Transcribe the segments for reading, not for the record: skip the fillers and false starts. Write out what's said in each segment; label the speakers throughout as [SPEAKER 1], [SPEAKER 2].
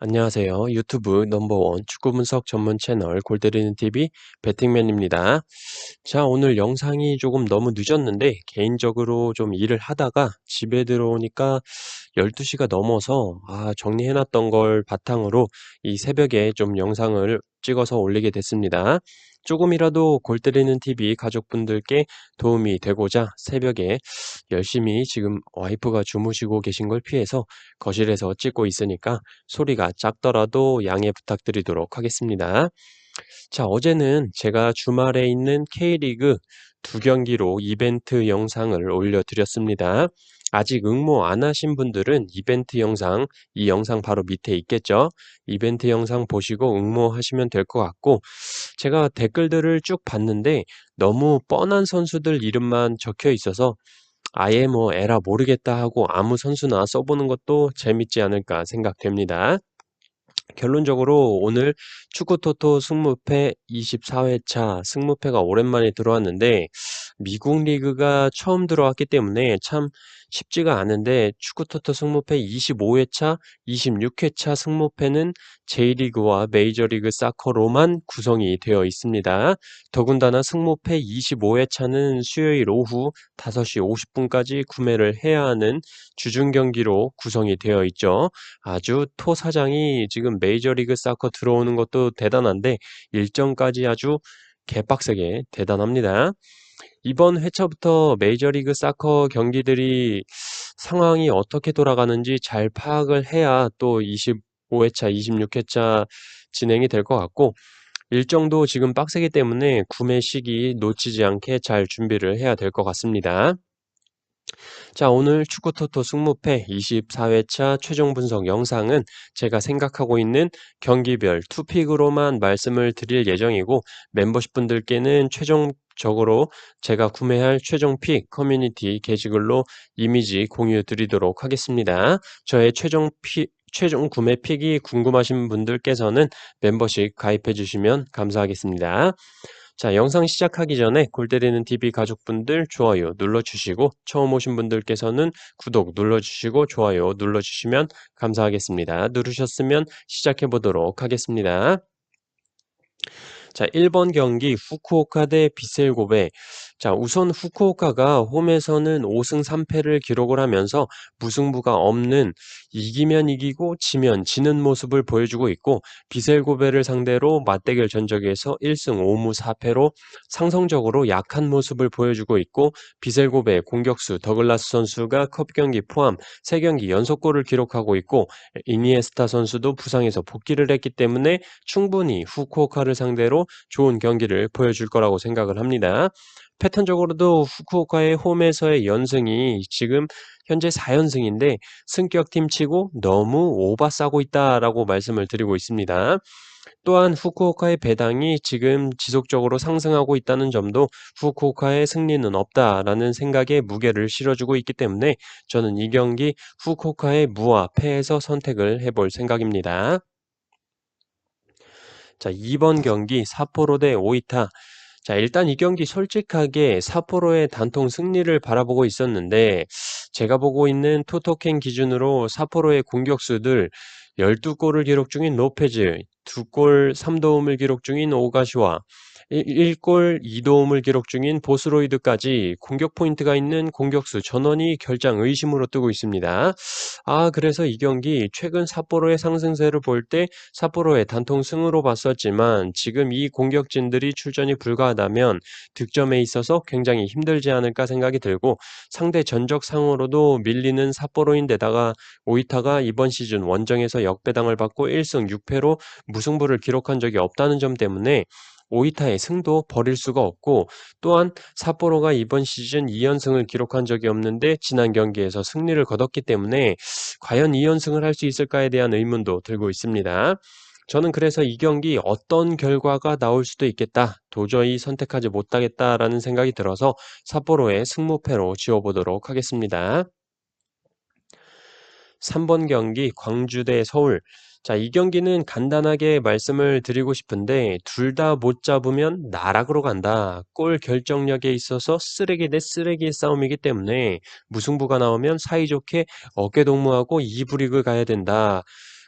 [SPEAKER 1] 안녕하세요. 유튜브 넘버원 축구 분석 전문 채널 골 때리는 TV 배팅맨입니다. 자, 오늘 영상이 조금 너무 늦었는데 개인적으로 좀 일을 하다가 집에 들어오니까 12시가 넘어서 정리해놨던 걸 바탕으로 이 새벽에 좀 영상을 찍어서 올리게 됐습니다. 조금이라도 골 때리는 TV 가족분들께 도움이 되고자 새벽에 열심히 지금 와이프가 주무시고 계신 걸 피해서 거실에서 찍고 있으니까 소리가 작더라도 양해 부탁드리도록 하겠습니다. 자, 어제는 제가 주말에 있는 K리그 두 경기로 이벤트 영상을 올려드렸습니다. 아직 응모 안 하신 분들은 이벤트 영상, 이 영상 바로 밑에 있겠죠? 이벤트 영상 보시고 응모하시면 될 것 같고, 제가 댓글들을 쭉 봤는데 너무 뻔한 선수들 이름만 적혀 있어서 아예 뭐 에라 모르겠다 하고 아무 선수나 써보는 것도 재밌지 않을까 생각됩니다. 결론적으로 오늘 축구토토 승무패 24회차 승무패가 오랜만에 들어왔는데 미국 리그가 처음 들어왔기 때문에 참 쉽지가 않은데 축구토토 승무패 25회차, 26회차 승무패는 J리그와 메이저리그 사커로만 구성이 되어 있습니다. 더군다나 승무패 25회차는 수요일 오후 5시 50분까지 구매를 해야 하는 주중 경기로 구성이 되어 있죠. 아주 토 사장이 지금 메이저리그 사커 들어오는 것도 대단한데 일정까지 아주 개빡세게 대단합니다. 이번 회차부터 메이저리그 사커 경기들이 상황이 어떻게 돌아가는지 잘 파악을 해야 또 25회차, 26회차 진행이 될 것 같고 일정도 지금 빡세기 때문에 구매 시기 놓치지 않게 잘 준비를 해야 될 것 같습니다. 자, 오늘 축구토토 승무패 24회차 최종 분석 영상은 제가 생각하고 있는 경기별 투픽으로만 말씀을 드릴 예정이고 멤버십 분들께는 최종적으로 제가 구매할 최종 픽 커뮤니티 게시글로 이미지 공유 드리도록 하겠습니다. 저의 최종 구매 픽이 궁금하신 분들께서는 멤버십 가입해 주시면 감사하겠습니다. 자, 영상 시작하기 전에 골 때리는 TV 가족분들 좋아요 눌러주시고 처음 오신 분들께서는 구독 눌러주시고 좋아요 눌러주시면 감사하겠습니다. 누르셨으면 시작해 보도록 하겠습니다. 자, 1번 경기 후쿠오카 대 비셀고베. 자, 우선 후쿠오카가 홈에서는 5승 3패를 기록을 하면서 무승부가 없는 이기면 이기고 지면 지는 모습을 보여주고 있고 비셀고베를 상대로 맞대결 전적에서 1승 5무 4패로 상성적으로 약한 모습을 보여주고 있고 비셀고베 공격수 더글라스 선수가 컵 경기 포함 3경기 연속골을 기록하고 있고 이니에스타 선수도 부상에서 복귀를 했기 때문에 충분히 후쿠오카를 상대로 좋은 경기를 보여줄 거라고 생각을 합니다. 패턴적으로도 후쿠오카의 홈에서의 연승이 지금 현재 4연승인데 승격팀 치고 너무 오바 싸고 있다라고 말씀을 드리고 있습니다. 또한 후쿠오카의 배당이 지금 지속적으로 상승하고 있다는 점도 후쿠오카의 승리는 없다라는 생각에 무게를 실어주고 있기 때문에 저는 이 경기 후쿠오카의 무와 패에서 선택을 해볼 생각입니다. 자, 2번 경기 사포로 대 오이타. 자, 일단 이 경기 솔직하게 사포로의 단통 승리를 바라보고 있었는데 제가 보고 있는 토토캔 기준으로 사포로의 공격수들 12골을 기록 중인 로페즈, 2골 3도움을 기록 중인 오가시와 1골 2도움을 기록 중인 보스로이드까지 공격 포인트가 있는 공격수 전원이 결장 의심으로 뜨고 있습니다. 그래서 이 경기 최근 삿포로의 상승세를 볼 때 삿포로의 단통 승으로 봤었지만 지금 이 공격진들이 출전이 불가하다면 득점에 있어서 굉장히 힘들지 않을까 생각이 들고 상대 전적상으로도 밀리는 삿포로인데다가 오이타가 이번 시즌 원정에서 역배당을 받고 1승 6패로 무승부를 기록한 적이 없다는 점 때문에 오이타의 승도 버릴 수가 없고 또한 삿포로가 이번 시즌 2연승을 기록한 적이 없는데 지난 경기에서 승리를 거뒀기 때문에 과연 2연승을 할 수 있을까에 대한 의문도 들고 있습니다. 저는 그래서 이 경기 어떤 결과가 나올 수도 있겠다. 도저히 선택하지 못하겠다라는 생각이 들어서 삿포로의 승무패로 지어보도록 하겠습니다. 3번 경기 광주 대 서울. 자, 이 경기는 간단하게 말씀을 드리고 싶은데 둘 다 못 잡으면 나락으로 간다. 골 결정력에 있어서 쓰레기 대 쓰레기의 싸움이기 때문에 무승부가 나오면 사이좋게 어깨동무하고 2부 리그 가야 된다.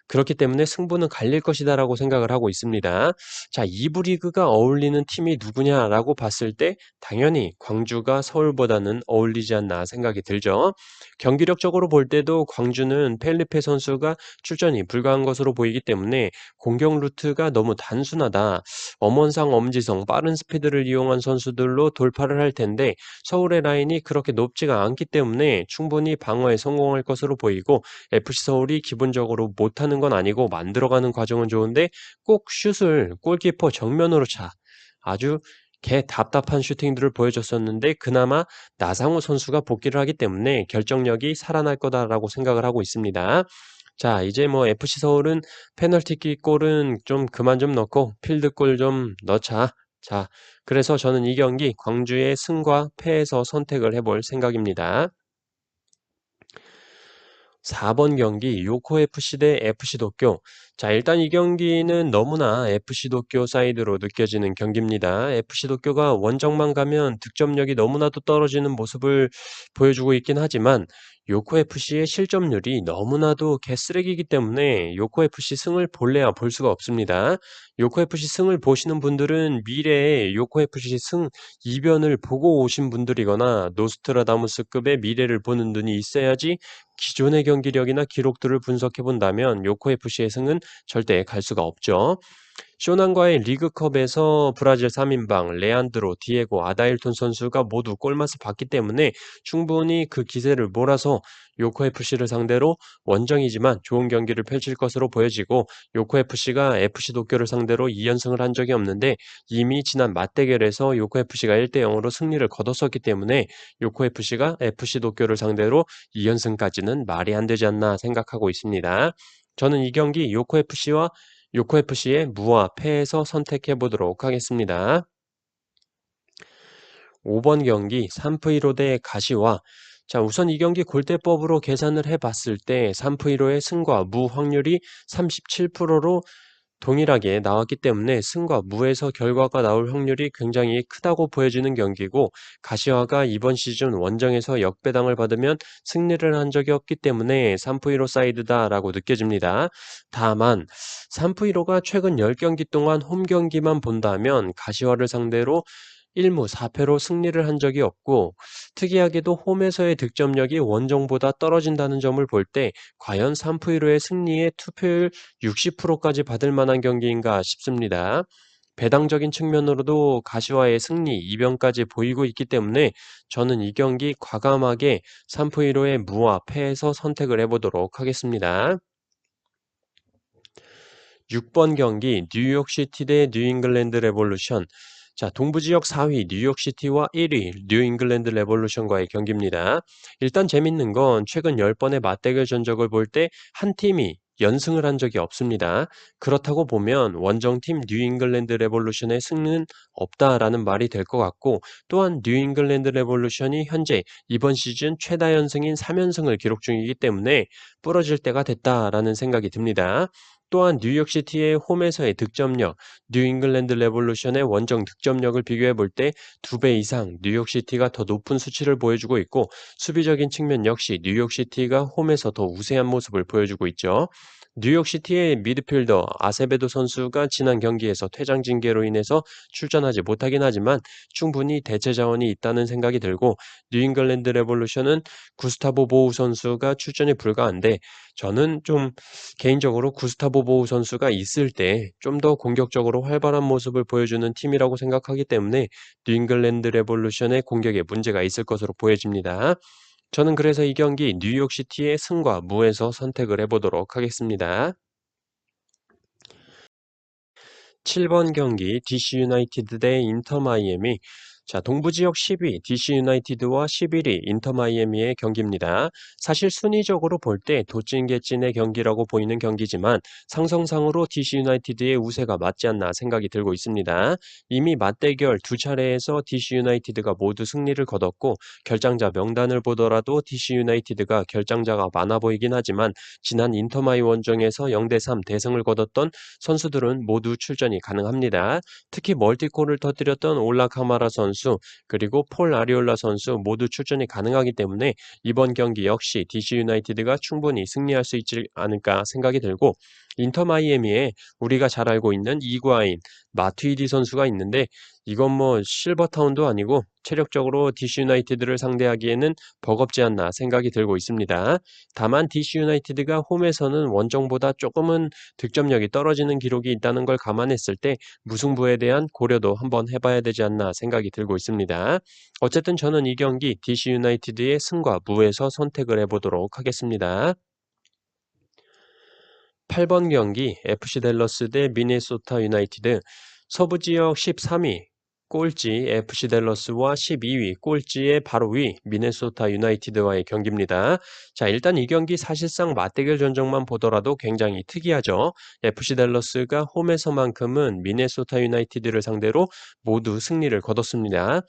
[SPEAKER 1] 그렇기 때문에 승부는 갈릴 것이다라고 생각을 하고 있습니다. 자, 2부 리그가 어울리는 팀이 누구냐라고 봤을 때 당연히 광주가 서울보다는 어울리지 않나 생각이 들죠. 경기력적으로 볼 때도 광주는 펠리페 선수가 출전이 불가한 것으로 보이기 때문에 공격 루트가 너무 단순하다. 엄원상, 엄지성, 빠른 스피드를 이용한 선수들로 돌파를 할 텐데 서울의 라인이 그렇게 높지가 않기 때문에 충분히 방어에 성공할 것으로 보이고 FC 서울이 기본적으로 못하는 건 아니고 만들어가는 과정은 좋은데 꼭 슛을 골키퍼 정면으로 차. 아주 개 답답한 슈팅들을 보여줬었는데 그나마 나상호 선수가 복귀를 하기 때문에 결정력이 살아날 거다라고 생각을 하고 있습니다. 자, 이제 뭐 FC 서울은 페널티킥 골은 좀 그만 좀 넣고 필드골 좀 넣자. 자, 그래서 저는 이 경기 광주의 승과 패에서 선택을 해볼 생각입니다. 4번 경기 요코FC 대 FC 도쿄. 자, 일단 이 경기는 너무나 FC 도쿄 사이드로 느껴지는 경기입니다. FC 도쿄가 원정만 가면 득점력이 너무나도 떨어지는 모습을 보여주고 있긴 하지만 요코FC의 실점률이 너무나도 개쓰레기이기 때문에 요코FC 승을 볼래야 볼 수가 없습니다. 요코FC 승을 보시는 분들은 미래에 요코FC 승 이변을 보고 오신 분들이거나 노스트라다무스급의 미래를 보는 눈이 있어야지 기존의 경기력이나 기록들을 분석해 본다면 요코FC의 승은 절대 갈 수가 없죠. 쇼난과의 리그컵에서 브라질 3인방 레안드로, 디에고, 아다일톤 선수가 모두 골맛을 봤기 때문에 충분히 그 기세를 몰아서 요코FC를 상대로 원정이지만 좋은 경기를 펼칠 것으로 보여지고 요코FC가 FC 도쿄를 상대로 2연승을 한 적이 없는데 이미 지난 맞대결에서 요코FC가 1대 0으로 승리를 거뒀었기 때문에 요코FC가 FC 도쿄를 상대로 2연승까지는 말이 안 되지 않나 생각하고 있습니다. 저는 이 경기 요코FC의 무와 패에서 선택해 보도록 하겠습니다. 5번 경기 산프이로 대 가시와. 자, 우선 이 경기 골대법으로 계산을 해봤을 때 산프이로의 승과 무 확률이 37%로 동일하게 나왔기 때문에 승과 무에서 결과가 나올 확률이 굉장히 크다고 보여지는 경기고 가시화가 이번 시즌 원정에서 역배당을 받으면 승리를 한 적이 없기 때문에 3프1로 사이드다라고 느껴집니다. 다만 3프1로가 최근 10경기 동안 홈 경기만 본다면 가시화를 상대로 1무 4패로 승리를 한 적이 없고 특이하게도 홈에서의 득점력이 원정보다 떨어진다는 점을 볼 때 과연 3프1로의 승리의 투표율 60%까지 받을 만한 경기인가 싶습니다. 배당적인 측면으로도 가시화의 승리 이변까지 보이고 있기 때문에 저는 이 경기 과감하게 3프1로의 무와 패에서 선택을 해보도록 하겠습니다. 6번 경기 뉴욕시티 대 뉴잉글랜드 레볼루션. 자, 동부지역 4위 뉴욕시티와 1위 뉴잉글랜드 레볼루션과의 경기입니다. 일단 재밌는 건 최근 10번의 맞대결 전적을 볼 때 한 팀이 연승을 한 적이 없습니다. 그렇다고 보면 원정팀 뉴잉글랜드 레볼루션의 승리는 없다라는 말이 될 것 같고 또한 뉴잉글랜드 레볼루션이 현재 이번 시즌 최다 연승인 3연승을 기록 중이기 때문에 부러질 때가 됐다라는 생각이 듭니다. 또한 뉴욕시티의 홈에서의 득점력, 뉴잉글랜드 레볼루션의 원정 득점력을 비교해 볼 때 2배 이상 뉴욕시티가 더 높은 수치를 보여주고 있고 수비적인 측면 역시 뉴욕시티가 홈에서 더 우세한 모습을 보여주고 있죠. 뉴욕시티의 미드필더 아세베도 선수가 지난 경기에서 퇴장 징계로 인해서 출전하지 못하긴 하지만 충분히 대체 자원이 있다는 생각이 들고 뉴잉글랜드 레볼루션은 구스타보 보우 선수가 출전이 불가한데 저는 좀 개인적으로 구스타보 보우 선수가 있을 때 좀 더 공격적으로 활발한 모습을 보여주는 팀이라고 생각하기 때문에 뉴잉글랜드 레볼루션의 공격에 문제가 있을 것으로 보여집니다. 저는 그래서 이 경기 뉴욕시티의 승과 무에서 선택을 해보도록 하겠습니다. 7번 경기 DC 유나이티드 대 인터 마이애미. 자, 동부지역 10위 DC 유나이티드와 11위 인터 마이애미의 경기입니다. 사실 순위적으로 볼 때 도찐개찐의 경기라고 보이는 경기지만 상성상으로 DC 유나이티드의 우세가 맞지 않나 생각이 들고 있습니다. 이미 맞대결 두 차례에서 DC 유나이티드가 모두 승리를 거뒀고 결장자 명단을 보더라도 DC 유나이티드가 결장자가 많아 보이긴 하지만 지난 인터마이 원정에서 0대3 대승을 거뒀던 선수들은 모두 출전이 가능합니다. 특히 멀티골을 터뜨렸던 올라 카마라 선수, 선수, 그리고 폴 아리올라 선수 모두 출전이 가능하기 때문에 이번 경기 역시 DC 유나이티드가 충분히 승리할 수 있지 않을까 생각이 들고, 인터 마이애미에 우리가 잘 알고 있는 이구아인, 마투이디 선수가 있는데 이건 뭐 실버타운도 아니고 체력적으로 DC 유나이티드를 상대하기에는 버겁지 않나 생각이 들고 있습니다. 다만 DC 유나이티드가 홈에서는 원정보다 조금은 득점력이 떨어지는 기록이 있다는 걸 감안했을 때 무승부에 대한 고려도 한번 해봐야 되지 않나 생각이 들고 있습니다. 어쨌든 저는 이 경기 DC 유나이티드의 승과 무에서 선택을 해보도록 하겠습니다. 8번 경기 FC 댈러스 대 미네소타 유나이티드. 서부 지역 13위 꼴찌 FC 댈러스와 12위 꼴찌의 바로 위 미네소타 유나이티드와의 경기입니다. 자, 일단 이 경기 사실상 맞대결 전적만 보더라도 굉장히 특이하죠. FC 댈러스가 홈에서만큼은 미네소타 유나이티드를 상대로 모두 승리를 거뒀습니다.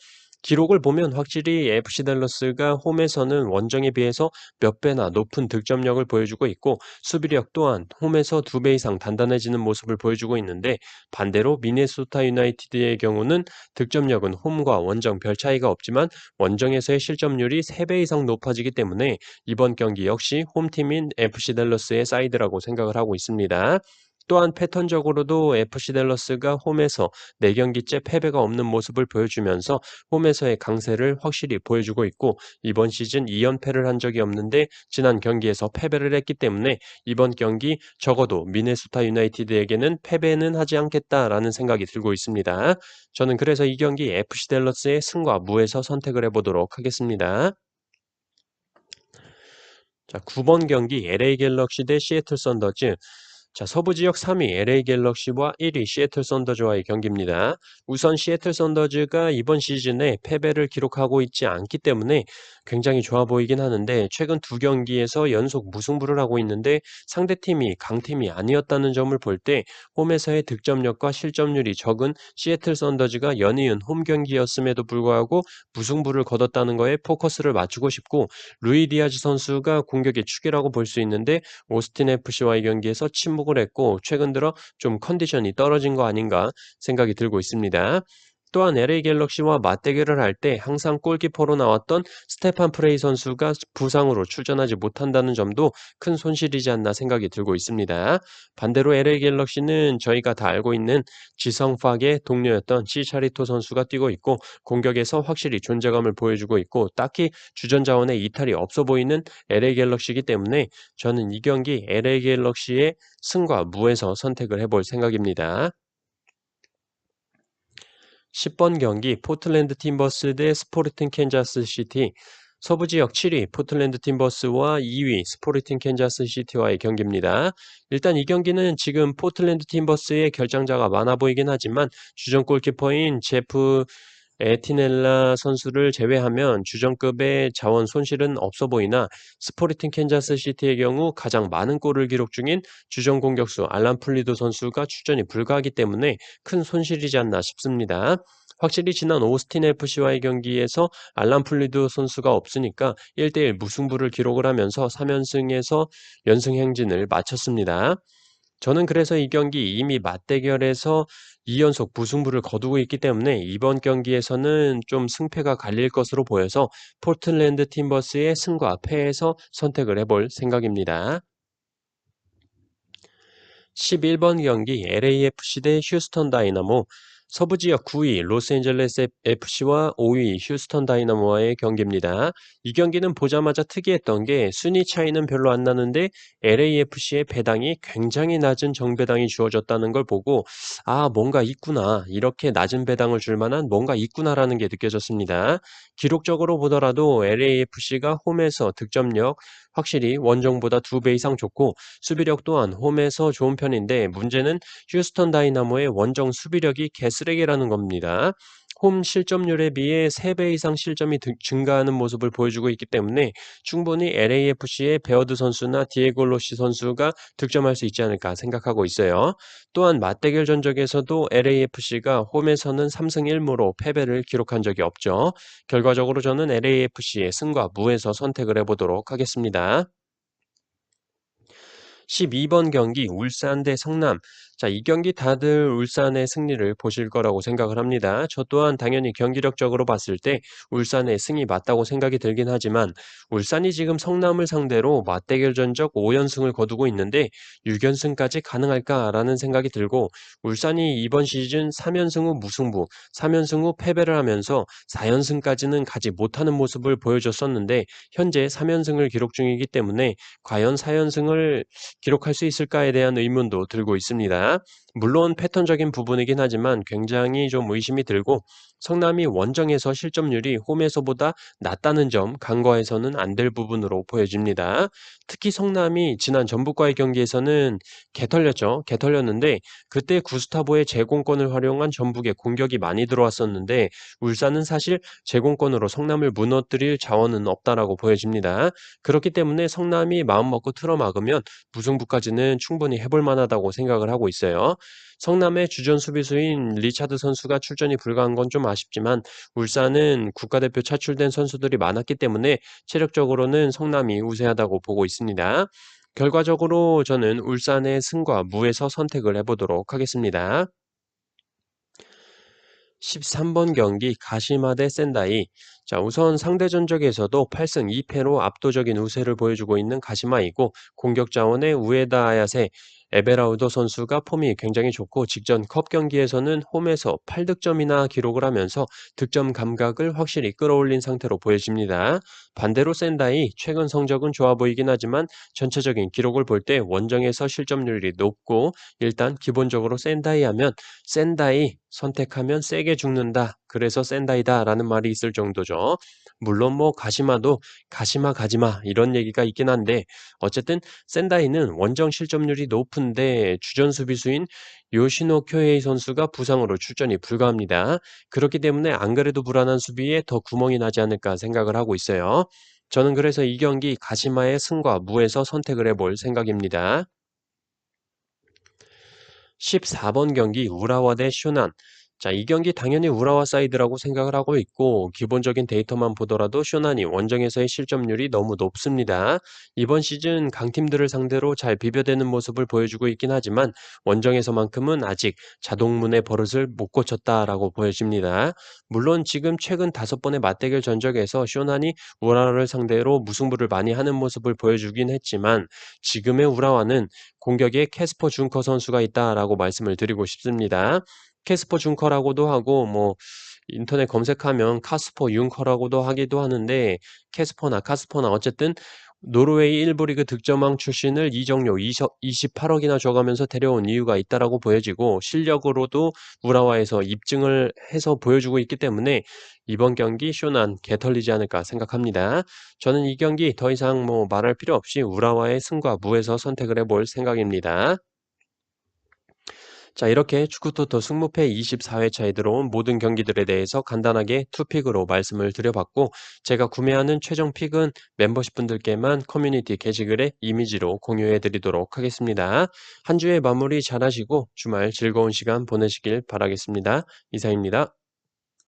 [SPEAKER 1] 기록을 보면 확실히 FC 댈러스가 홈에서는 원정에 비해서 몇 배나 높은 득점력을 보여주고 있고, 수비력 또한 홈에서 2배 이상 단단해지는 모습을 보여주고 있는데, 반대로 미네소타 유나이티드의 경우는 득점력은 홈과 원정 별 차이가 없지만 원정에서의 실점률이 3배 이상 높아지기 때문에 이번 경기 역시 홈팀인 FC 댈러스의 사이드라고 생각을 하고 있습니다. 또한 패턴적으로도 FC 댈러스가 홈에서 4경기째 패배가 없는 모습을 보여주면서 홈에서의 강세를 확실히 보여주고 있고, 이번 시즌 2연패를 한 적이 없는데 지난 경기에서 패배를 했기 때문에 이번 경기 적어도 미네소타 유나이티드에게는 패배는 하지 않겠다라는 생각이 들고 있습니다. 저는 그래서 이 경기 FC 댈러스의 승과 무에서 선택을 해보도록 하겠습니다. 자, 9번 경기 LA 갤럭시 대 시애틀 썬더즈. 자, 서부 지역 3위 LA 갤럭시와 1위 시애틀 썬더즈와의 경기입니다. 우선 시애틀 썬더즈가 이번 시즌에 패배를 기록하고 있지 않기 때문에 굉장히 좋아 보이긴 하는데, 최근 2경기에서 연속 무승부를 하고 있는데 상대팀이 강팀이 아니었다는 점을 볼 때 홈에서의 득점력과 실점률이 적은 시애틀 썬더즈가 연이은 홈 경기였음에도 불구하고 무승부를 거뒀다는 거에 포커스를 맞추고 싶고, 루이 디아즈 선수가 공격의 축이라고 볼 수 있는데 오스틴 FC와의 경기에서 침묵을 했고 최근 들어 좀 컨디션이 떨어진 거 아닌가 생각이 들고 있습니다. 또한 LA 갤럭시와 맞대결을 할 때 항상 골키퍼로 나왔던 스테판 프레이 선수가 부상으로 출전하지 못한다는 점도 큰 손실이지 않나 생각이 들고 있습니다. 반대로 LA 갤럭시는 저희가 다 알고 있는 지성 팍의 동료였던 시차리토 선수가 뛰고 있고 공격에서 확실히 존재감을 보여주고 있고 딱히 주전 자원에 이탈이 없어 보이는 LA 갤럭시이기 때문에 저는 이 경기 LA 갤럭시의 승과 무에서 선택을 해볼 생각입니다. 10번 경기 포틀랜드 팀버스 대 스포르팅 캔자스 시티. 서부 지역 7위 포틀랜드 팀버스와 2위 스포르팅 캔자스 시티와의 경기입니다. 일단 이 경기는 지금 포틀랜드 팀버스의 결장자가 많아 보이긴 하지만 주전 골키퍼인 제프 에티넬라 선수를 제외하면 주전급의 자원 손실은 없어 보이나, 스포르팅 캔자스 시티의 경우 가장 많은 골을 기록 중인 주전 공격수 알란 플리도 선수가 출전이 불가하기 때문에 큰 손실이지 않나 싶습니다. 확실히 지난 오스틴 FC와의 경기에서 알란 플리도 선수가 없으니까 1대1 무승부를 기록을 하면서 3연승에서 연승 행진을 마쳤습니다. 저는 그래서 이 경기 이미 맞대결에서 2연속 무승부를 거두고 있기 때문에 이번 경기에서는 좀 승패가 갈릴 것으로 보여서 포틀랜드 팀버스의 승과 패에서 선택을 해볼 생각입니다. 11번 경기 LAFC 대 휴스턴 다이나모. 서부 지역 9위 로스앤젤레스 FC와 5위 휴스턴 다이나모와의 경기입니다. 이 경기는 보자마자 특이했던 게 순위 차이는 별로 안 나는데 LAFC의 배당이 굉장히 낮은 정배당이 주어졌다는 걸 보고 뭔가 있구나. 이렇게 낮은 배당을 줄 만한 뭔가 있구나라는 게 느껴졌습니다. 기록적으로 보더라도 LAFC가 홈에서 득점력 확실히 원정보다 2배 이상 좋고 수비력 또한 홈에서 좋은 편인데, 문제는 휴스턴 다이나모의 원정 수비력이 개쓰레기라는 겁니다. 홈 실점률에 비해 3배 이상 실점이 증가하는 모습을 보여주고 있기 때문에 충분히 LAFC의 베어드 선수나 디에고 로시 선수가 득점할 수 있지 않을까 생각하고 있어요. 또한 맞대결 전적에서도 LAFC가 홈에서는 3승 1무로 패배를 기록한 적이 없죠. 결과적으로 저는 LAFC의 승과 무에서 선택을 해보도록 하겠습니다. 12번 경기 울산 대 성남. 자, 이 경기 다들 울산의 승리를 보실 거라고 생각을 합니다. 저 또한 당연히 경기력적으로 봤을 때 울산의 승이 맞다고 생각이 들긴 하지만 울산이 지금 성남을 상대로 맞대결 전적 5연승을 거두고 있는데 6연승까지 가능할까라는 생각이 들고 울산이 이번 시즌 3연승 후 무승부, 3연승 후 패배를 하면서 4연승까지는 가지 못하는 모습을 보여줬었는데 현재 3연승을 기록 중이기 때문에 과연 4연승을 기록할 수 있을까에 대한 의문도 들고 있습니다. 물론 패턴적인 부분이긴 하지만 굉장히 좀 의심이 들고 성남이 원정에서 실점률이 홈에서보다 낮다는 점 간과해서는 안 될 부분으로 보여집니다. 특히 성남이 지난 전북과의 경기에서는 개털렸죠. 개털렸는데 그때 구스타보의 제공권을 활용한 전북의 공격이 많이 들어왔었는데 울산은 사실 제공권으로 성남을 무너뜨릴 자원은 없다라고 보여집니다. 그렇기 때문에 성남이 마음먹고 틀어막으면 무승부까지는 충분히 해볼 만하다고 생각을 하고 있어요. 성남의 주전 수비수인 리차드 선수가 출전이 불가한 건 좀 아쉽지만 울산은 국가대표 차출된 선수들이 많았기 때문에 체력적으로는 성남이 우세하다고 보고 있습니다. 결과적으로 저는 울산의 승과 무에서 선택을 해보도록 하겠습니다. 13번 경기 가시마 대 센다이. 자, 우선 상대 전적에서도 8승 2패로 압도적인 우세를 보여주고 있는 가시마이고 공격 자원의 우에다 아야세, 에베라우더 선수가 폼이 굉장히 좋고 직전 컵 경기에서는 홈에서 8득점이나 기록을 하면서 득점 감각을 확실히 끌어올린 상태로 보여집니다. 반대로 센다이 최근 성적은 좋아 보이긴 하지만 전체적인 기록을 볼 때 원정에서 실점률이 높고 일단 기본적으로 센다이 하면 센다이 선택하면 세게 죽는다. 그래서 센다이다라는 말이 있을 정도죠. 물론 뭐 가시마도 가시마 가지마 이런 얘기가 있긴 한데 어쨌든 센다이는 원정 실점률이 높은데 주전 수비수인 요시노 쿄헤이 선수가 부상으로 출전이 불가합니다. 그렇기 때문에 안 그래도 불안한 수비에 더 구멍이 나지 않을까 생각을 하고 있어요. 저는 그래서 이 경기 가시마의 승과 무에서 선택을 해볼 생각입니다. 14번 경기 우라와 대 쇼난. 자, 이 경기 당연히 우라와 사이드라고 생각을 하고 있고 기본적인 데이터만 보더라도 쇼난이 원정에서의 실점률이 너무 높습니다. 이번 시즌 강팀들을 상대로 잘 비벼대는 모습을 보여주고 있긴 하지만 원정에서만큼은 아직 자동문의 버릇을 못 고쳤다라고 보여집니다. 물론 지금 최근 5번의 맞대결 전적에서 쇼난이 우라를 상대로 무승부를 많이 하는 모습을 보여주긴 했지만 지금의 우라와는 공격에 캐스퍼 준커 선수가 있다라고 말씀을 드리고 싶습니다. 캐스퍼 준커라고도 하고 뭐 인터넷 검색하면 카스퍼 윤커라고도 하기도 하는데 캐스퍼나 카스퍼나 어쨌든 노르웨이 1부 리그 득점왕 출신을 이적료 28억이나 줘가면서 데려온 이유가 있다라고 보여지고 실력으로도 우라와에서 입증을 해서 보여주고 있기 때문에 이번 경기 쇼난 개털리지 않을까 생각합니다. 저는 이 경기 더 이상 뭐 말할 필요 없이 우라와의 승과 무에서 선택을 해볼 생각입니다. 자, 이렇게 축구토토 승무패 24회차에 들어온 모든 경기들에 대해서 간단하게 투픽으로 말씀을 드려봤고, 제가 구매하는 최종 픽은 멤버십 분들께만 커뮤니티 게시글에 이미지로 공유해 드리도록 하겠습니다. 한 주의 마무리 잘 하시고 주말 즐거운 시간 보내시길 바라겠습니다. 이상입니다.